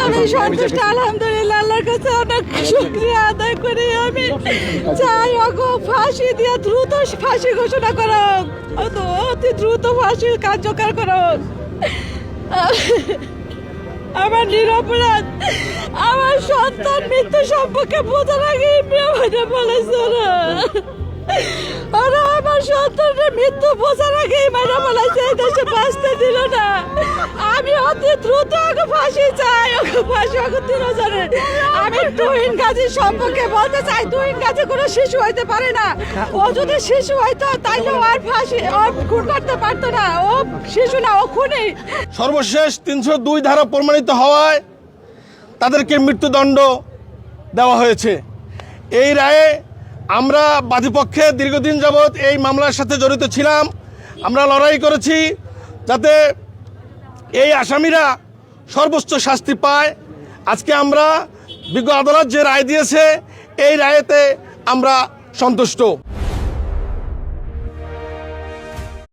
আমি সন্তুষ্ট, আলহামদুলিল্লাহ। আল্লাহর কাছে অনেক শুকরিয়া আদায় করি। আমি চাই ওগো ফাঁসি দিয়ে দ্রুত ফাঁসি ঘোষণা করো, অতি দ্রুত ফাঁসি কার্যকর করো। আমার নিরপরাধ আমার সন্তান মৃত্যু সম্পর্কে বোঝার আগে মেয়ে বলেছে ওরা আমার সন্তানের মৃত্যু বোঝার আগেই মানে বলেছে এই দেশে বাঁচতে দিল না। আমি অতি দ্রুত ওকে ফাঁসি চাই, ওকে ফাঁসি ওকে 3,000। আমি তুহিন গাজী সম্পর্কে বলতে চাই, তুহিন গাজী কোনো শিশু হইতে পারে না। ও যদি শিশু হইতো তাইলে ও আর ফাঁসি ও খুন করতে পারতো না। ও শিশু না, ও খুনি। সর্বশেষ 302 ধারা প্রমাণিত হওয়ায় তাদেরকে মৃত্যুদণ্ড দেওয়া হয়েছে। এই রায়ে আমরা বাদীপক্ষে দীর্ঘদিন যাবৎ এই মামলার সাথে জড়িত ছিলাম। আমরা লড়াই করেছি যাতে এই আসামিরা সর্বোচ্চ শাস্তি পায়। আজকে আমরা বিজ্ঞ আদালত যে রায় দিয়েছে এই রায়েতে আমরা সন্তুষ্ট।